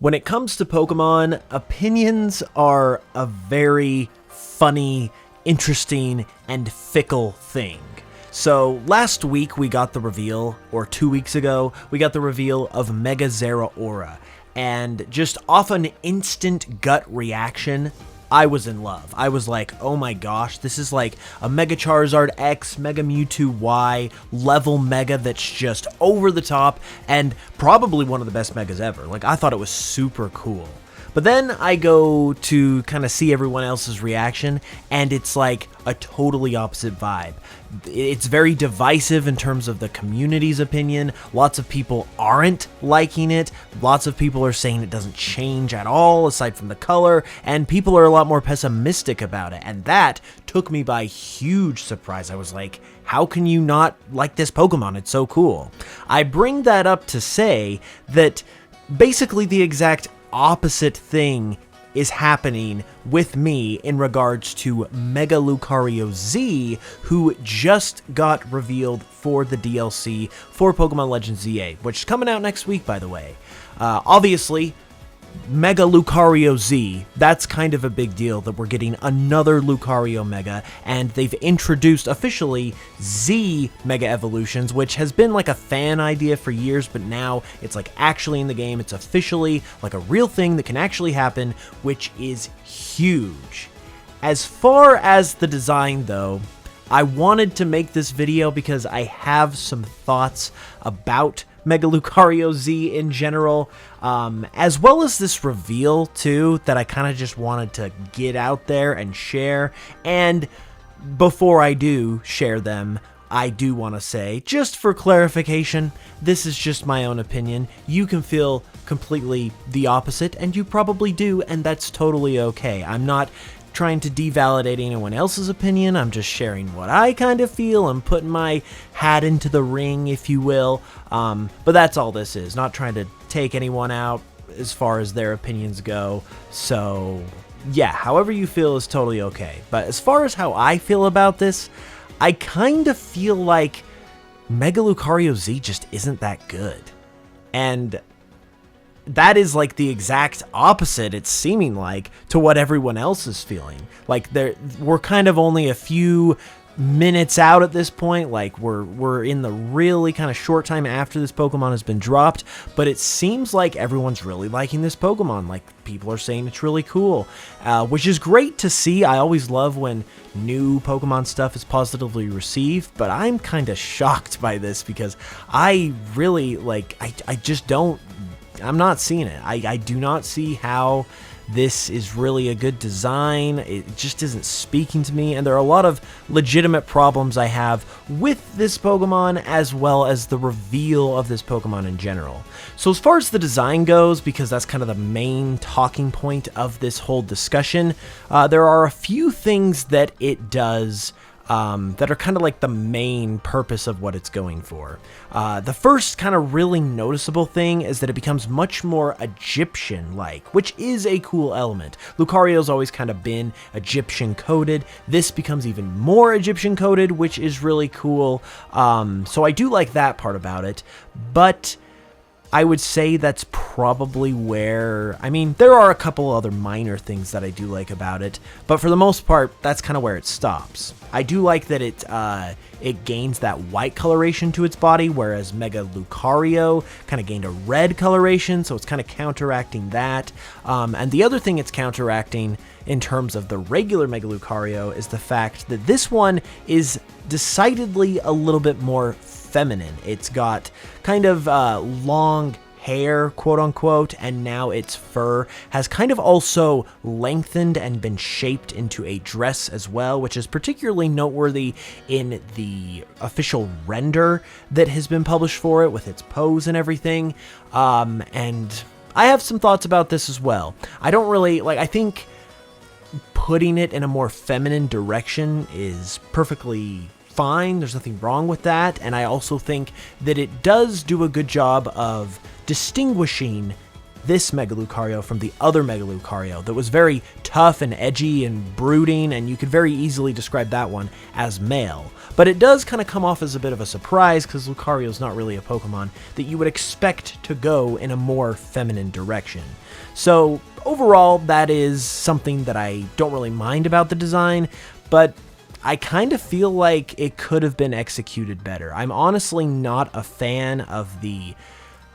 When it comes to Pokemon, opinions are a very funny, interesting, and fickle thing. So last week we got the reveal, or 2 weeks ago, we got the reveal of Mega Zeraora, and just off an instant gut reaction, I was in love. I was like, oh my gosh, this is like a Mega Charizard X, Mega Mewtwo Y level Mega that's just over the top and probably one of the best Megas ever. Like, I thought it was super cool. But then I go to kind of see everyone else's reaction, and it's like a totally opposite vibe. It's very divisive in terms of the community's opinion. Lots of people aren't liking it. Lots of people are saying it doesn't change at all, aside from the color, and people are a lot more pessimistic about it. And that took me by huge surprise. I was like, how can you not like this Pokemon? It's so cool. I bring that up to say that basically the exact opposite thing is happening with me in regards to Mega Lucario Z, who just got revealed for the DLC for Pokemon Legends ZA, which is coming out next week, by the way. Obviously, Mega Lucario Z, that's kind of a big deal that we're getting another Lucario Mega, and they've introduced officially Z Mega Evolutions, which has been like a fan idea for years, but now it's like actually in the game. It's officially like a real thing that can actually happen, which is huge. As far as the design though, I wanted to make this video because I have some thoughts about Mega Lucario Z in general, as well as this reveal too, that I kind of just wanted to get out there and share. And before I do share them, I do want to say, just for clarification, this is just my own opinion. You can feel completely the opposite, and you probably do, and that's totally okay. I'm not trying to devalidate anyone else's opinion. I'm just sharing what I kind of feel. I'm putting my hat into the ring, if you will. But that's all this is. Not trying to take anyone out as far as their opinions go. So yeah, however you feel is totally okay. But as far as how I feel about this, I kind of feel like Mega Lucario Z just isn't that good. And that is like the exact opposite, it's seeming like, to what everyone else is feeling. Like, we're kind of only a few minutes out at this point. Like, we're in the really kind of short time after this Pokemon has been dropped, but it seems like everyone's really liking this Pokemon. Like, people are saying it's really cool, which is great to see. I always love when new Pokemon stuff is positively received, but I'm kind of shocked by this because I really, like, I just don't, I'm not seeing it. I do not see how this is really a good design. It just isn't speaking to me, and there are a lot of legitimate problems I have with this Pokemon, as well as the reveal of this Pokemon in general. So as far as the design goes, because that's kind of the main talking point of this whole discussion, there are a few things that it does that are kind of like the main purpose of what it's going for. The first kind of really noticeable thing is that it becomes much more Egyptian-like, which is a cool element. Lucario's always kind of been Egyptian-coded. This becomes even more Egyptian-coded, which is really cool. So I do like that part about it, but I would say that's probably where, I mean, there are a couple other minor things that I do like about it, but for the most part, that's kind of where it stops. I do like that it gains that white coloration to its body, whereas Mega Lucario kind of gained a red coloration, so it's kind of counteracting that. And the other thing it's counteracting in terms of the regular Mega Lucario is the fact that this one is decidedly a little bit more feminine. It's got kind of long hair, quote unquote, and now its fur has kind of also lengthened and been shaped into a dress as well, which is particularly noteworthy in the official render that has been published for it with its pose and everything. And I have some thoughts about this as well. I don't really, like, I think putting it in a more feminine direction is perfectly fine. There's nothing wrong with that, and I also think that it does do a good job of distinguishing this Mega Lucario from the other Mega Lucario that was very tough and edgy and brooding, and you could very easily describe that one as male. But it does kind of come off as a bit of a surprise because Lucario's not really a Pokemon that you would expect to go in a more feminine direction. So overall, that is something that I don't really mind about the design, but I kind of feel like it could have been executed better. I'm honestly not a fan of the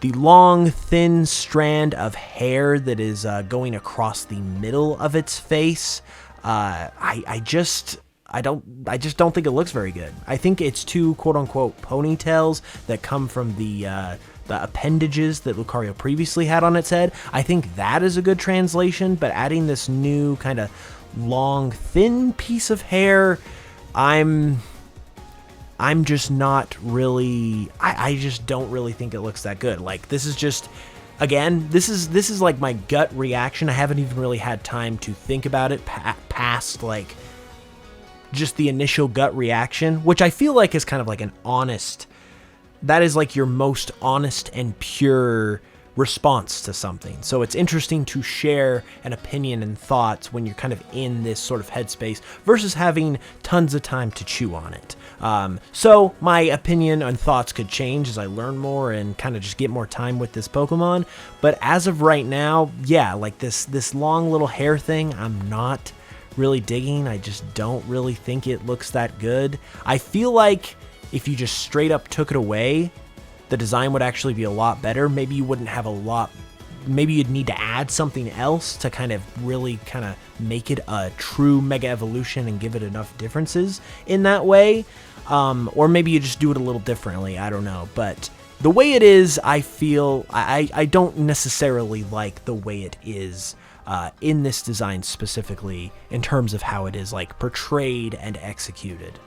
long, thin strand of hair that is going across the middle of its face. I just don't think it looks very good. I think it's two quote-unquote ponytails that come from the appendages that Lucario previously had on its head. I think that is a good translation, but adding this new kind of long, thin piece of hair, I'm just not really, I just don't really think it looks that good. Like, this is just, again, this is like my gut reaction. I haven't even really had time to think about it past like just the initial gut reaction, which I feel like is kind of like an honest, that is like your most honest and pure response to something. So it's interesting to share an opinion and thoughts when you're kind of in this sort of headspace versus having tons of time to chew on it. So my opinion and thoughts could change as I learn more and kind of just get more time with this Pokemon. But as of right now, yeah, like this long little hair thing, I'm not really digging. I just don't really think it looks that good. I feel like if you just straight up took it away, the design would actually be a lot better. Maybe you wouldn't have a lot, maybe you'd need to add something else to kind of really kind of make it a true Mega Evolution and give it enough differences in that way. Or maybe you just do it a little differently, I don't know. But the way it is, I feel, I don't necessarily like the way it is in this design specifically in terms of how it is like portrayed and executed.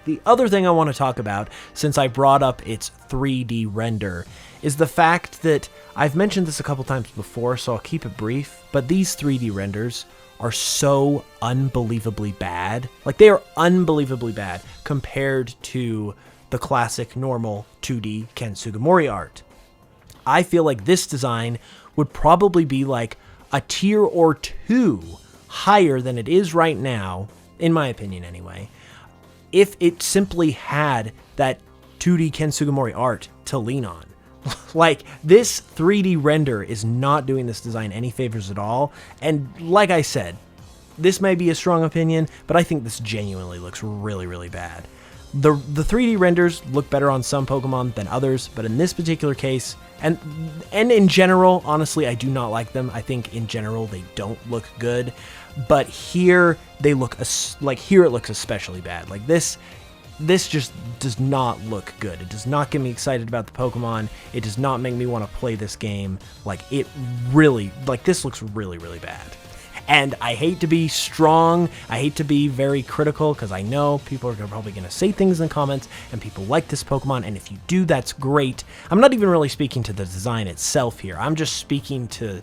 The other thing I want to talk about, since I brought up its 3D render, is the fact that I've mentioned this a couple times before, so I'll keep it brief, but these 3D renders are so unbelievably bad. Like, they are unbelievably bad compared to the classic normal 2D Ken Sugimori art. I feel like this design would probably be like a tier or two higher than it is right now, in my opinion anyway, if it simply had that 2D Ken Sugimori art to lean on. Like, this 3D render is not doing this design any favors at all, and like I said, this may be a strong opinion, but I think this genuinely looks really, really bad. The 3D renders look better on some Pokemon than others, but in this particular case, and in general, honestly, I do not like them. I think in general they don't look good, but here they look like, here it looks especially bad. Like, this just does not look good. It does not get me excited about the Pokemon. It does not make me want to play this game. Like, it really, like, this looks really, really bad. And I hate to be strong, I hate to be very critical, because I know people are probably going to say things in the comments, and people like this Pokemon, and if you do, that's great. I'm not even really speaking to the design itself here. I'm just speaking to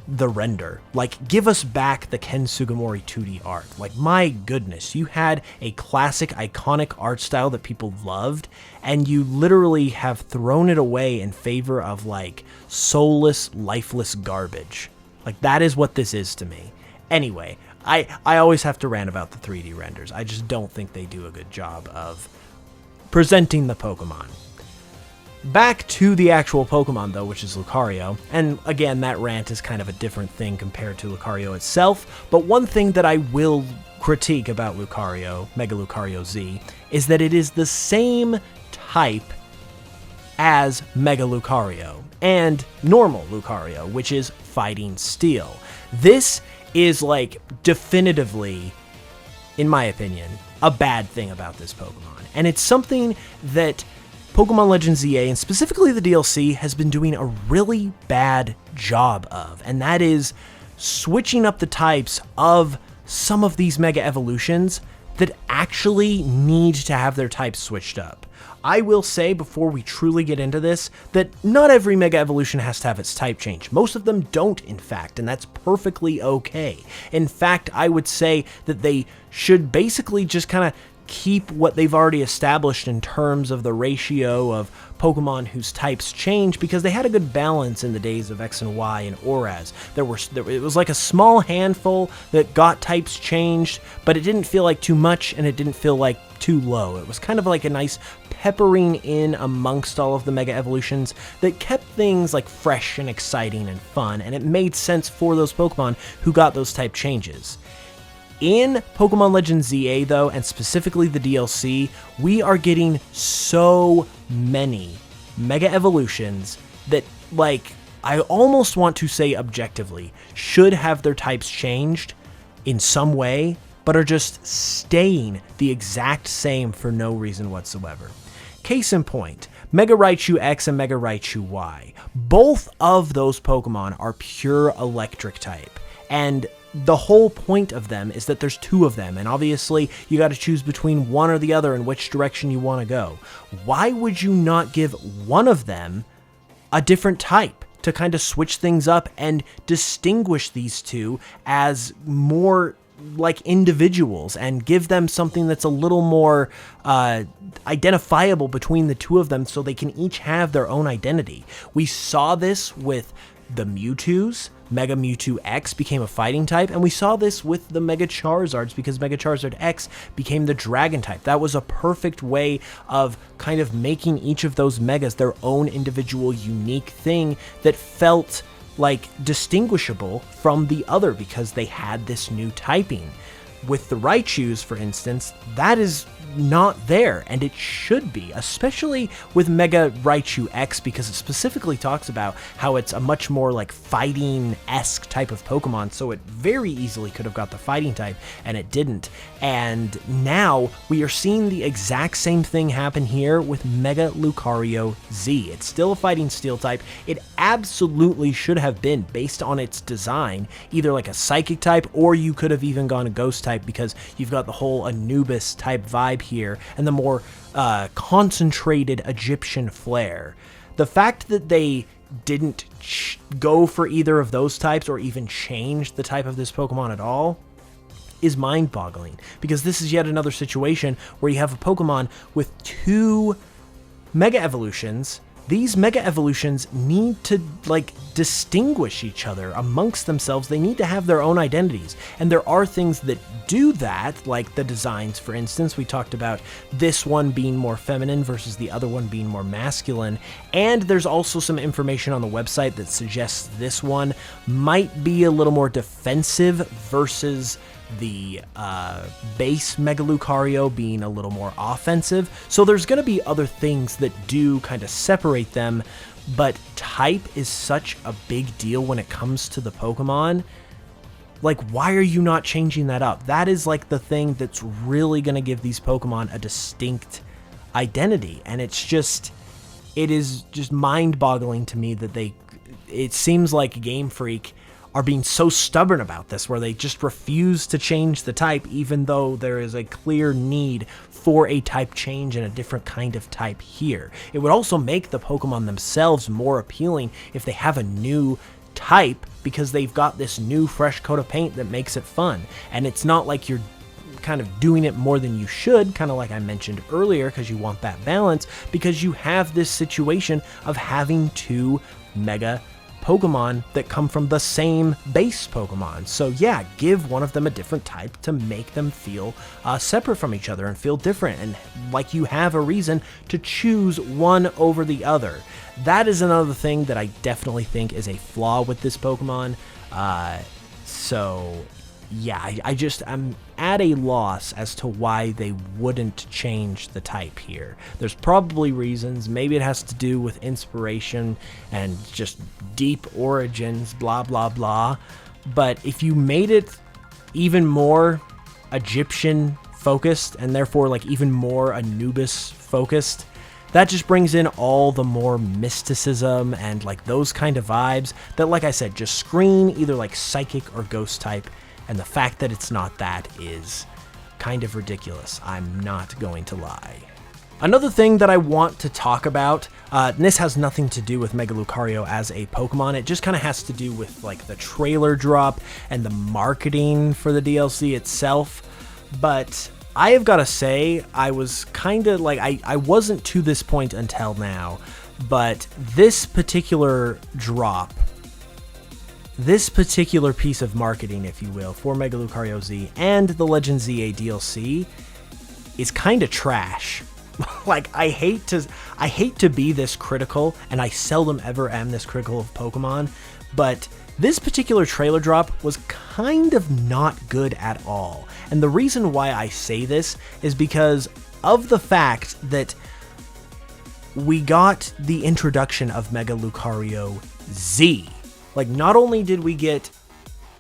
the render. Like, give us back the Ken Sugimori 2D art. Like, my goodness, you had a classic, iconic art style that people loved, and you literally have thrown it away in favor of, like, soulless, lifeless garbage. Like, that is what this is to me. Anyway, I always have to rant about the 3D renders. I just don't think they do a good job of presenting the Pokemon. Back to the actual Pokemon, though, which is Lucario. And again, that rant is kind of a different thing compared to Lucario itself. But one thing that I will critique about Lucario, Mega Lucario Z, is that it is the same type as Mega Lucario and normal Lucario, which is Fighting Steel. This is, like, definitively, in my opinion, a bad thing about this Pokemon. And it's something that Pokemon Legends ZA, and specifically the DLC, has been doing a really bad job of, and that is switching up the types of some of these Mega Evolutions that actually need to have their types switched up. I will say, before we truly get into this, that not every Mega Evolution has to have its type change. Most of them don't, in fact, and that's perfectly okay. In fact, I would say that they should basically just kind of keep what they've already established in terms of the ratio of Pokemon whose types change, because they had a good balance in the days of X and Y and Oraz. It was like a small handful that got types changed, but it didn't feel like too much and it didn't feel like too low. It was kind of like a nice peppering in amongst all of the Mega Evolutions that kept things like fresh and exciting and fun, and it made sense for those Pokemon who got those type changes. In Pokemon Legends ZA, though, and specifically the DLC, we are getting so many Mega Evolutions that, like, I almost want to say objectively, should have their types changed in some way, but are just staying the exact same for no reason whatsoever. Case in point, Mega Raichu X and Mega Raichu Y. Both of those Pokemon are pure electric type, and the whole point of them is that there's two of them, and obviously you got to choose between one or the other and which direction you want to go. Why would you not give one of them a different type to kind of switch things up and distinguish these two as more like individuals and give them something that's a little more identifiable between the two of them so they can each have their own identity? We saw this with the Mewtwo's. Mega Mewtwo X became a fighting type, and we saw this with the Mega Charizards because Mega Charizard X became the dragon type. That was a perfect way of kind of making each of those Megas their own individual unique thing that felt like distinguishable from the other because they had this new typing. With the Raichus, for instance, that is not there, and it should be, especially with Mega Raichu X, because it specifically talks about how it's a much more like fighting-esque type of Pokemon, so it very easily could have got the fighting type, and it didn't. And now we are seeing the exact same thing happen here with Mega Lucario Z. It's still a fighting steel type. It absolutely should have been, based on its design, either like a psychic type, or you could have even gone a ghost type, because you've got the whole Anubis type vibe here and the more concentrated Egyptian flair. The fact that they didn't go for either of those types or even change the type of this Pokemon at all is mind-boggling, because this is yet another situation where you have a Pokemon with two Mega Evolutions. These Mega Evolutions need to, like, distinguish each other amongst themselves. They need to have their own identities. And there are things that do that, like the designs, for instance. We talked about this one being more feminine versus the other one being more masculine. And there's also some information on the website that suggests this one might be a little more defensive versus the base Mega Lucario being a little more offensive. So there's going to be other things that do kind of separate them, but type is such a big deal when it comes to the Pokemon. Like, why are you not changing that up? That is like the thing that's really going to give these Pokemon a distinct identity, and it is just mind-boggling to me that it seems like Game Freak are being so stubborn about this, where they just refuse to change the type, even though there is a clear need for a type change and a different kind of type here. It would also make the Pokemon themselves more appealing if they have a new type, because they've got this new fresh coat of paint that makes it fun. And it's not like you're kind of doing it more than you should, kind of like I mentioned earlier, because you want that balance, because you have this situation of having two Mega Pokemon that come from the same base Pokemon. So yeah, give one of them a different type to make them feel separate from each other and feel different, and like you have a reason to choose one over the other. That is another thing that I definitely think is a flaw with this Pokemon. So yeah, I'm at a loss as to why they wouldn't change the type here. There's probably reasons. Maybe it has to do with inspiration and just deep origins, blah, blah, blah. But if you made it even more Egyptian focused, and therefore like even more Anubis focused, that just brings in all the more mysticism and like those kind of vibes that, like I said, just scream either like psychic or ghost type. And the fact that it's not that is kind of ridiculous. I'm not going to lie. Another thing that I want to talk about, and this has nothing to do with Mega Lucario as a Pokemon, it just kind of has to do with like the trailer drop and the marketing for the DLC itself. But I have got to say, I was kind of like, I wasn't to this point until now, but this particular drop, this particular piece of marketing, if you will, for Mega Lucario Z and the Legend ZA DLC is kind of trash. Like, I hate to be this critical, and I seldom ever am this critical of Pokemon, but this particular trailer drop was kind of not good at all. And the reason why I say this is because of the fact that we got the introduction of Mega Lucario Z. Like, not only did we get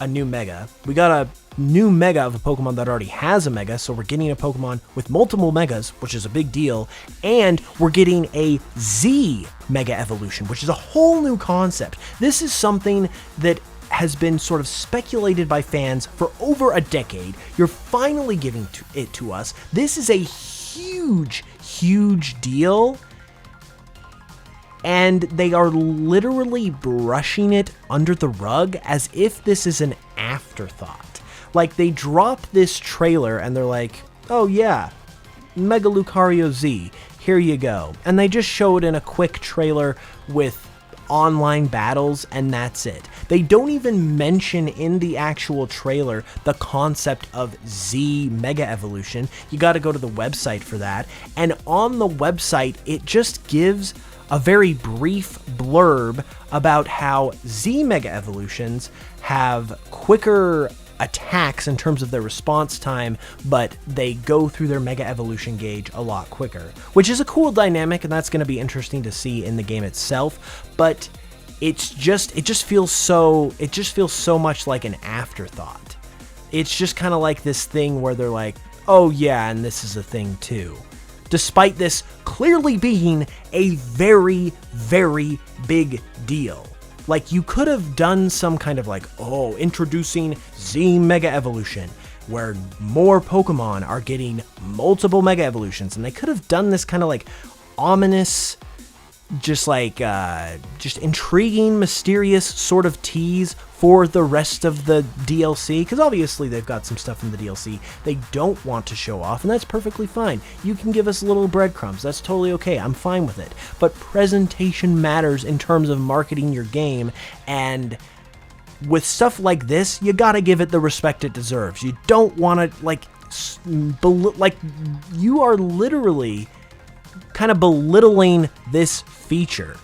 a new Mega, we got a new Mega of a Pokemon that already has a Mega, so we're getting a Pokemon with multiple Megas, which is a big deal, and we're getting a Z Mega Evolution, which is a whole new concept. This is something that has been sort of speculated by fans for over a decade. You're finally giving it to us. This is a huge, huge deal, and they are literally brushing it under the rug as if this is an afterthought. Like, they drop this trailer and they're like, oh yeah, Mega Lucario Z, here you go. And they just show it in a quick trailer with online battles, and that's it. They don't even mention in the actual trailer the concept of Z Mega Evolution. You gotta go to the website for that. And on the website, it just gives a very brief blurb about how Z Mega Evolutions have quicker attacks in terms of their response time, but they go through their Mega Evolution gauge a lot quicker, which is a cool dynamic, and that's going to be interesting to see in the game itself. But it just feels so much like an afterthought. It's just kind of like this thing where they're like, oh yeah, and this is a thing too, despite this clearly being a very, very big deal. Like, you could have done some kind of like, oh, introducing Z Mega Evolution, where more Pokemon are getting multiple Mega Evolutions, and they could have done this kind of like ominous, just intriguing, mysterious sort of tease for the rest of the DLC, because obviously they've got some stuff in the DLC they don't want to show off, and that's perfectly fine. You can give us little breadcrumbs, that's totally okay, I'm fine with it. But presentation matters in terms of marketing your game, and with stuff like this, you gotta give it the respect it deserves. You don't want to, you are literally kind of belittling this feature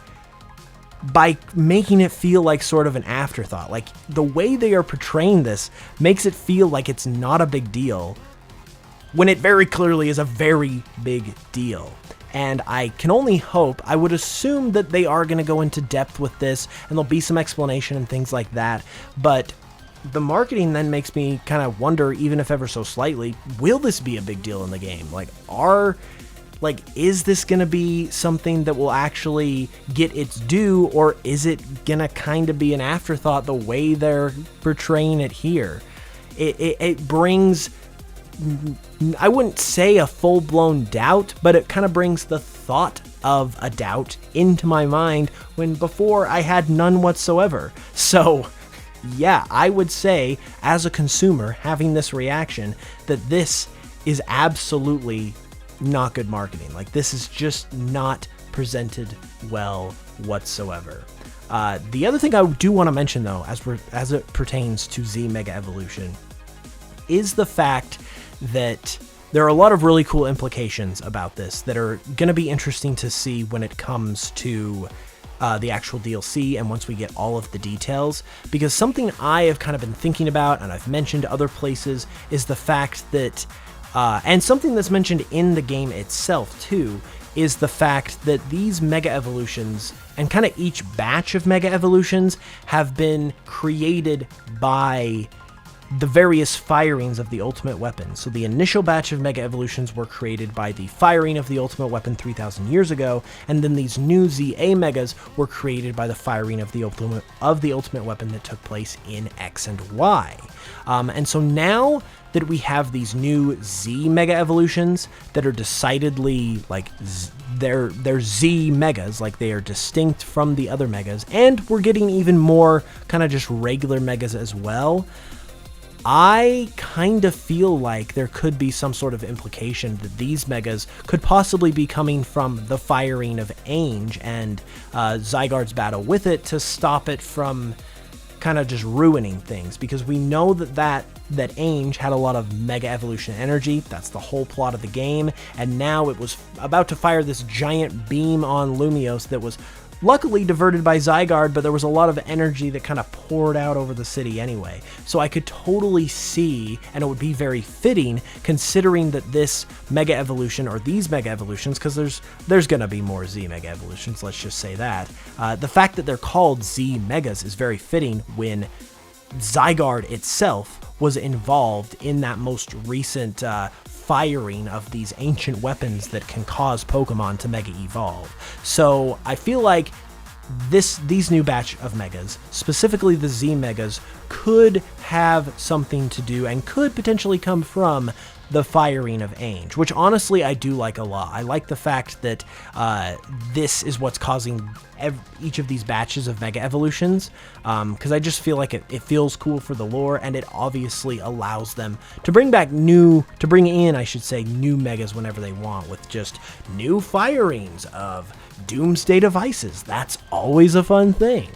by making it feel like sort of an afterthought. Like, the way they are portraying this makes it feel like it's not a big deal, when it very clearly is a very big deal. And I can only hope, I would assume that they are going to go into depth with this, and there'll be some explanation and things like that, but the marketing then makes me kind of wonder, even if ever so slightly, will this be a big deal in the game? Is this going to be something that will actually get its due, or is it going to kind of be an afterthought the way they're portraying it here? It brings, I wouldn't say a full-blown doubt, but it kind of brings the thought of a doubt into my mind when before I had none whatsoever. So yeah, I would say, as a consumer having this reaction, that this is absolutely not good marketing. Like, this is just not presented well whatsoever. The other thing I do want to mention, though, as it pertains to Z Mega Evolution, is the fact that there are a lot of really cool implications about this that are going to be interesting to see when it comes to the actual DLC and once we get all of the details. Because something I have kind of been thinking about, and I've mentioned other places, is the fact that and something that's mentioned in the game itself too, is the fact that these Mega Evolutions, and kind of each batch of Mega Evolutions, have been created by the various firings of the Ultimate Weapon. So the initial batch of Mega Evolutions were created by the firing of the Ultimate Weapon 3,000 years ago, and then these new ZA Megas were created by the firing of the Ultimate Weapon that took place in X and Y. And so now that we have these new Z Mega Evolutions that are decidedly, like, they're Z Megas, like, they are distinct from the other Megas, and we're getting even more kind of just regular Megas as well, I kind of feel like there could be some sort of implication that these megas could possibly be coming from the firing of Ainge and Zygarde's battle with it to stop it from kind of just ruining things, because we know that Ainge had a lot of Mega Evolution energy. That's the whole plot of the game, and now it was about to fire this giant beam on Lumiose that was luckily diverted by Zygarde, but there was a lot of energy that kind of poured out over the city anyway. So I could totally see, and it would be very fitting considering that this Mega Evolution, or these Mega Evolutions, because there's going to be more Z Mega Evolutions, let's just say that. The fact that they're called Z Megas is very fitting when Zygarde itself was involved in that most recent firing of these ancient weapons that can cause Pokemon to Mega Evolve. So I feel like these new batch of Megas, specifically the Z Megas, could have something to do and could potentially come from the firing of Ainge, which honestly I do like a lot. I like the fact that this is what's causing each of these batches of Mega Evolutions, because I just feel like it feels cool for the lore, and it obviously allows them to bring in, I should say, new Megas whenever they want, with just new firings of Doomsday devices. That's always a fun thing.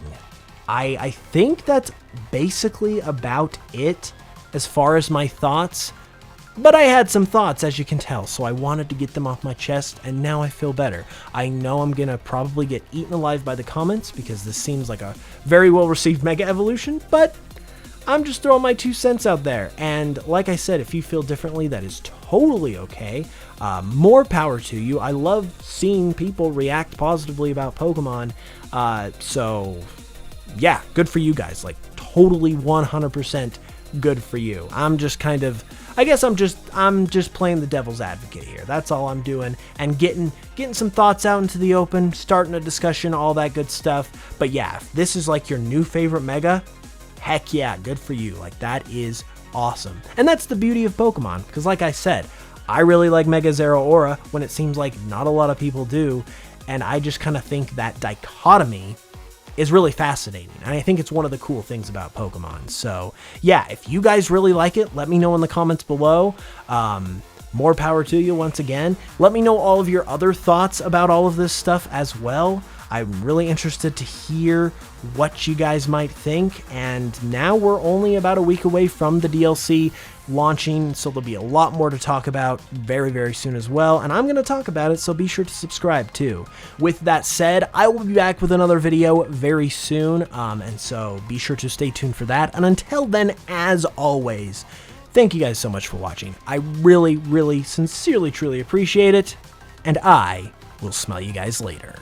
I think that's basically about it as far as my thoughts. But I had some thoughts, as you can tell, so I wanted to get them off my chest, and now I feel better. I know I'm going to probably get eaten alive by the comments, because this seems like a very well-received Mega Evolution, but I'm just throwing my 2 cents out there. And like I said, if you feel differently, that is totally okay. More power to you. I love seeing people react positively about Pokemon, so yeah, good for you guys. Like, totally 100% good for you. I'm just kind of, I guess I'm just playing the devil's advocate here. That's all I'm doing, and getting some thoughts out into the open, starting a discussion, all that good stuff. But yeah, if this is like your new favorite Mega, heck yeah, good for you. Like, that is awesome. And that's the beauty of Pokemon, because like I said, I really like Mega Zeraora when it seems like not a lot of people do, and I just kind of think that dichotomy is really fascinating, and I think it's one of the cool things about Pokemon. So yeah, if you guys really like it, let me know in the comments below. More power to you once again. Let me know all of your other thoughts about all of this stuff as well. I'm really interested to hear what you guys might think, and now we're only about a week away from the DLC launching, so there'll be a lot more to talk about very, very soon as well, and I'm going to talk about it, so be sure to subscribe too. With that said, I will be back with another video very soon, and so be sure to stay tuned for that, and until then, as always, thank you guys so much for watching. I really, really, sincerely, truly appreciate it, and I will smell you guys later.